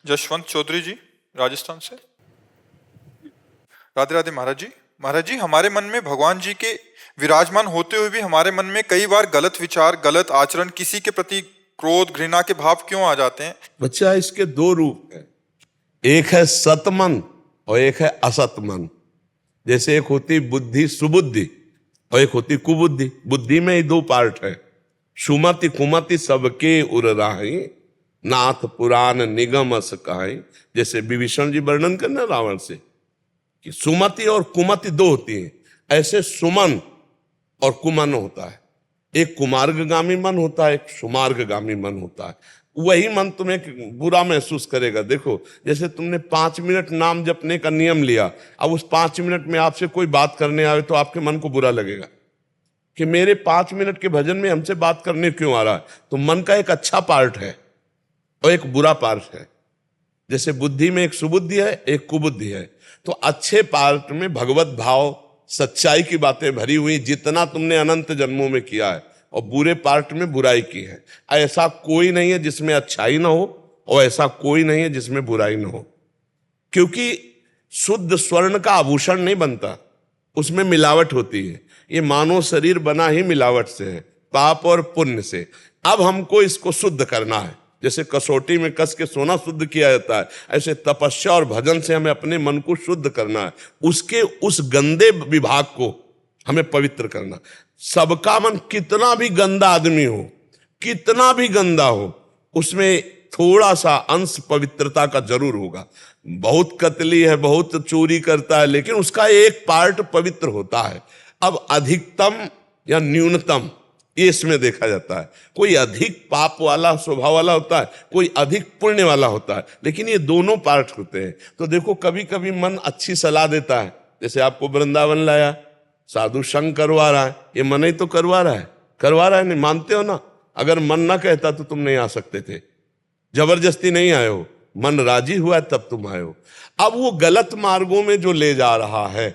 जशवंत चौधरी जी, राजस्थान से। राधे राधे महाराज जी। महाराज जी, हमारे मन में भगवान जी के विराजमान होते हुए भी हमारे मन में कई बार गलत विचार, गलत आचरण, किसी के प्रति क्रोध, घृणा के भाव क्यों आ जाते हैं? बच्चा, इसके दो रूप हैं। एक है सतमन और एक है असत मन। जैसे एक होती बुद्धि, सुबुद्धि, और एक होती कुबुद्धि। बुद्धि में ही दो पार्ट है, सुमति कुमति सबके उर राही, नाथ पुराण निगम अस कहाई। जैसे विभीषण जी वर्णन करना रावण से कि सुमति और कुमति दो होती हैं, ऐसे सुमन और कुमन होता है। एक कुमार्गगामी मन होता है, एक सुमार्गगामी मन होता है। वही मन तुम्हें बुरा महसूस करेगा। देखो, जैसे तुमने 5 मिनट नाम जपने का नियम लिया, अब उस 5 मिनट में आपसे कोई बात करने आए तो आपके मन को बुरा लगेगा कि मेरे 5 मिनट के भजन में हमसे बात करने क्यों आ रहा है। तो मन का एक अच्छा पार्ट है और एक बुरा पार्ट है। जैसे बुद्धि में एक सुबुद्धि है, एक कुबुद्धि है। तो अच्छे पार्ट में भगवत भाव, सच्चाई की बातें भरी हुई, जितना तुमने अनंत जन्मों में किया है, और बुरे पार्ट में बुराई की है। ऐसा कोई नहीं है जिसमें अच्छाई ना हो, और ऐसा कोई नहीं है जिसमें बुराई ना हो। क्योंकि शुद्ध स्वर्ण का आभूषण नहीं बनता, उसमें मिलावट होती है। ये मानव शरीर बना ही मिलावट से है, पाप और पुण्य से। अब हमको इसको शुद्ध करना है। जैसे कसौटी में कस के सोना शुद्ध किया जाता है, ऐसे तपस्या और भजन से हमें अपने मन को शुद्ध करना है। उसके उस गंदे विभाग को हमें पवित्र करना। सबका मन कितना भी गंदा आदमी हो, कितना भी गंदा हो, उसमें थोड़ा सा अंश पवित्रता का जरूर होगा। बहुत कतली है, बहुत चोरी करता है, लेकिन उसका एक पार्ट पवित्र होता है। अब अधिकतम या न्यूनतम ये इसमें देखा जाता है। कोई अधिक पाप वाला स्वभाव वाला होता है, कोई अधिक पुण्य वाला होता है, लेकिन ये दोनों पार्ट होते हैं। तो देखो, कभी कभी मन अच्छी सलाह देता है। जैसे आपको वृंदावन लाया, साधु संग करवा रहा है, ये मन ही तो करवा रहा है, नहीं मानते हो ना। अगर मन ना कहता तो तुम नहीं आ सकते थे, जबरदस्ती नहीं आए हो, मन राजी हुआ तब तुम आए हो। अब वो गलत मार्गों में जो ले जा रहा है,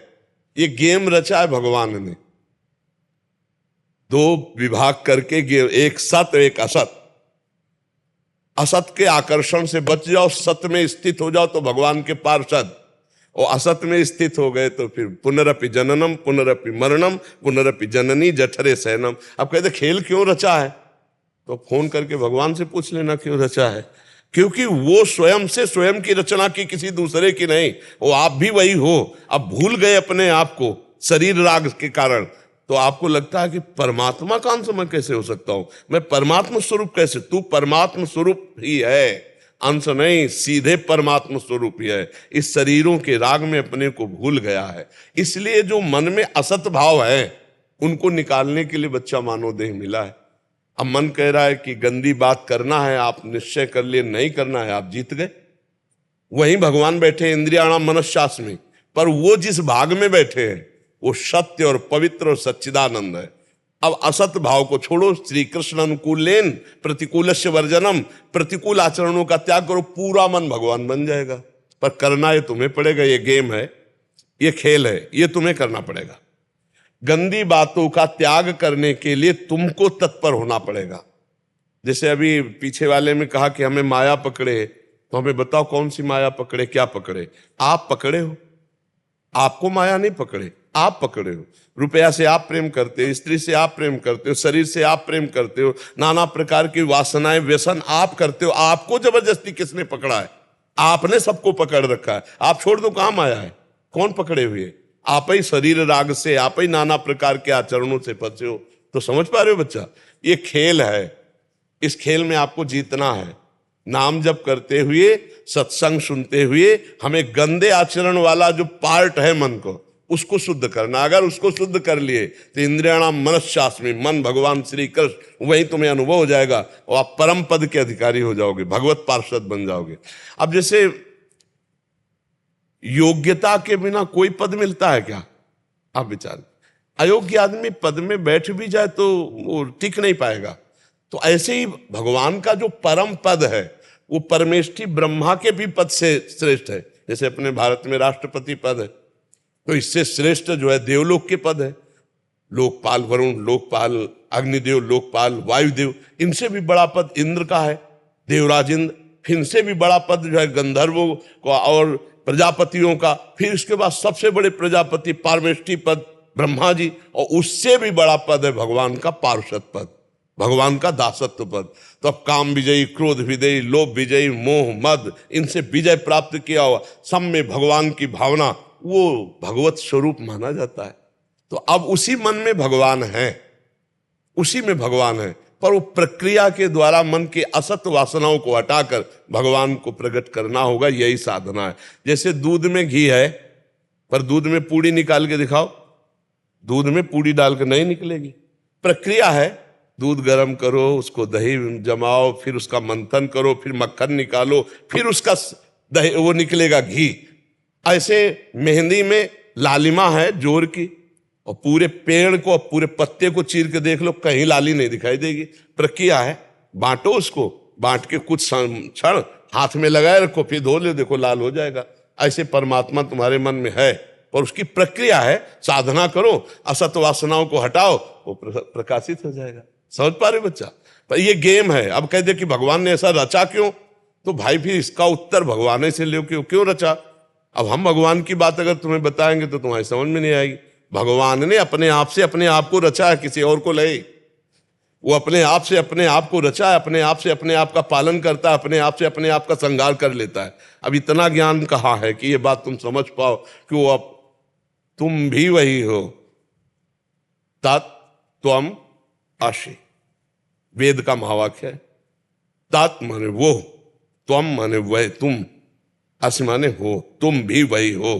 ये गेम रचा है भगवान ने। दो विभाग करके, एक सत एक असत। असत के आकर्षण से बच जाओ, सत में स्थित हो जाओ तो भगवान के पार्षद, और असत में स्थित हो गए तो फिर पुनरपि जननम पुनरपि मरणम पुनरपि जननी जठरे शयनम। अब कहते खेल क्यों रचा है, तो फोन करके भगवान से पूछ लेना क्यों रचा है। क्योंकि वो स्वयं से स्वयं की रचना की, किसी दूसरे की नहीं। वो आप भी वही हो। अब भूल गए अपने आप को शरीर राग के कारण, तो आपको लगता है कि परमात्मा का अंश मैं कैसे हो सकता हूं, मैं परमात्मा स्वरूप कैसे। तू परमात्मा स्वरूप ही है, अंश नहीं, सीधे परमात्मा स्वरूप ही है। इस शरीरों के राग में अपने को भूल गया है। इसलिए जो मन में असत भाव है, उनको निकालने के लिए बच्चा मानव देह मिला है। अब मन कह रहा है कि गंदी बात करना है, आप निश्चय कर लिए नहीं करना है, आप जीत गए। वहीं भगवान बैठे इंद्रियाणाम मनश्शास में, पर वो जिस भाग में बैठे हैं वो सत्य और पवित्र और सच्चिदानंद है। अब असत भाव को छोड़ो, श्री कृष्ण अनुकूलेन प्रतिकूलस्य वर्जनम, प्रतिकूल आचरणों का त्याग करो, पूरा मन भगवान बन जाएगा। पर करना ये तुम्हें पड़ेगा, ये गेम है, ये खेल है, ये तुम्हें करना पड़ेगा। गंदी बातों का त्याग करने के लिए तुमको तत्पर होना पड़ेगा। जैसे अभी पीछे वाले में कहा कि हमें माया पकड़े, तो हमें बताओ कौन सी माया पकड़े, क्या पकड़े। आप पकड़े हो, आपको माया नहीं पकड़े, आप पकड़े हो। रुपया से आप प्रेम करते हो, स्त्री से आप प्रेम करते हो, शरीर से आप प्रेम करते हो, नाना प्रकार की वासनाएं व्यसन आप करते हो। आपको जबरदस्ती किसने पकड़ा है? आपने सबको पकड़ रखा है। आप छोड़ दो, कहां माया है? कौन पकड़े हुए? आप ही शरीर राग से, आप ही नाना प्रकार के आचरणों से फंसे हो। तो समझ पा रहे हो बच्चा, ये खेल है, इस खेल में आपको जीतना है। नाम जप करते हुए, सत्संग सुनते हुए, हमें गंदे आचरण वाला जो पार्ट है मन को, उसको शुद्ध करना। अगर उसको शुद्ध कर लिए तो इंद्रियाणाम मनश्शास में, मन भगवान श्री कृष्ण, वही तुम्हें अनुभव हो जाएगा और आप परम पद के अधिकारी हो जाओगे, भगवत पार्षद बन जाओगे। अब जैसे योग्यता के बिना कोई पद मिलता है क्या? आप विचार, अयोग्य आदमी पद में बैठ भी जाए तो वो टिक नहीं पाएगा। तो ऐसे ही भगवान का जो परम पद है, वो परमेष्ठी ब्रह्मा के भी पद से श्रेष्ठ है। जैसे अपने भारत में राष्ट्रपति पद है, तो इससे श्रेष्ठ जो है देवलोक के पद है। लोकपाल वरुण, लोकपाल अग्निदेव, लोकपाल वायुदेव, इनसे भी बड़ा पद इंद्र का है, देवराज इंद्र। फिर इनसे भी बड़ा पद जो है गंधर्वों का और प्रजापतियों का, फिर इसके बाद सबसे बड़े प्रजापति पारमेष्टि पद ब्रह्मा जी, और उससे भी बड़ा पद है भगवान का पार्षद पद, भगवान का दासत्व पद। तो अब काम विजयी, क्रोध विजयी, लोभ विजयी, मोह मद, इनसे विजय प्राप्त किया हुआ, सब में भगवान की भावना, वो भगवत स्वरूप माना जाता है। तो अब उसी मन में भगवान है, उसी में भगवान है, पर वो प्रक्रिया के द्वारा मन के असत वासनाओं को हटाकर भगवान को प्रकट करना होगा, यही साधना है। जैसे दूध में घी है, पर दूध में पूड़ी निकाल के दिखाओ, दूध में पूड़ी डाल के नहीं निकलेगी। प्रक्रिया है, दूध गर्म करो, उसको दही जमाओ, फिर उसका मंथन करो, फिर मक्खन निकालो, फिर उसका दही वो निकलेगा घी। ऐसे मेहंदी में लालिमा है जोर की, और पूरे पेड़ को, पूरे पत्ते को चीर के देख लो, कहीं लाली नहीं दिखाई देगी। प्रक्रिया है, बांटो उसको, बांट के कुछ क्षण हाथ में लगाए रखो, फिर धो ले, देखो लाल हो जाएगा। ऐसे परमात्मा तुम्हारे मन में है, और उसकी प्रक्रिया है, साधना करो, असत वासनाओं को हटाओ, वो प्रकाशित हो जाएगा। समझ पा रहे बच्चा? पर ये गेम है। अब कह दे कि भगवान ने ऐसा रचा क्यों, तो भाई फिर इसका उत्तर भगवान से लो, क्यों रचा। अब हम भगवान की बात अगर तुम्हें बताएंगे तो तुम्हारी समझ में नहीं आएगी। भगवान ने अपने आप से अपने आप को रचा है, किसी और को ले, वो अपने आप से अपने आप को रचा है, अपने आप से अपने आप का पालन करता है, अपने आप से अपने आप का श्रृंगार कर लेता है। अब इतना ज्ञान कहाँ है कि ये बात तुम समझ पाओ कि वो अब तुम भी वही हो। तत्त्वम असि, वेद का महावाक्य है। तत् माने वो, त्वम माने वह तुम, असि माने हो, तुम भी वही हो।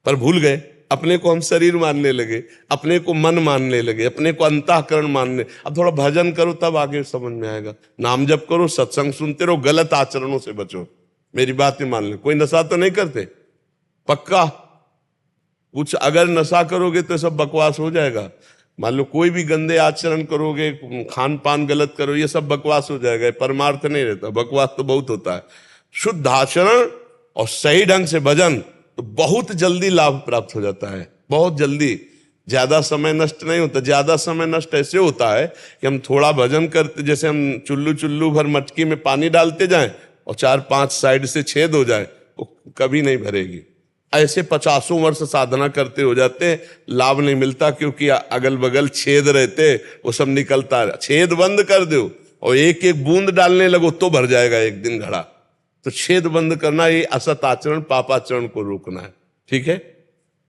पर भूल गए, अपने को हम शरीर मानने लगे, अपने को मन मानने लगे, अपने को अंतःकरण मानने। अब थोड़ा भजन करो तब आगे समझ में आएगा, नाम जप करो, सत्संग सुनते रहो, गलत आचरणों से बचो। मेरी बात ही मान लो। कोई नशा तो नहीं करते? पक्का? कुछ अगर नशा करोगे तो सब बकवास हो जाएगा। मान लो कोई भी गंदे आचरण करोगे, खान पान गलत करो, ये सब बकवास हो जाएगा, परमार्थ नहीं रहता। बकवास तो बहुत होता है। शुद्ध आचरण और सही ढंग से भजन तो बहुत जल्दी लाभ प्राप्त हो जाता है, बहुत जल्दी। ज्यादा समय नष्ट नहीं होता। ज्यादा समय नष्ट ऐसे होता है कि हम थोड़ा भजन करते, जैसे हम चुल्लू भर मटकी में पानी डालते जाएं और 4-5 साइड से छेद हो जाए, वो कभी नहीं भरेगी। ऐसे 50 वर्ष साधना करते हो जाते हैं, लाभ नहीं मिलता, क्योंकि अगल बगल छेद रहते, वो सब निकलता है। छेद बंद कर दो और एक एक बूंद डालने लगो तो भर जाएगा एक दिन घड़ा। तो छेद बंद करना, ये असत आचरण, पापाचरण को रोकना है। ठीक है।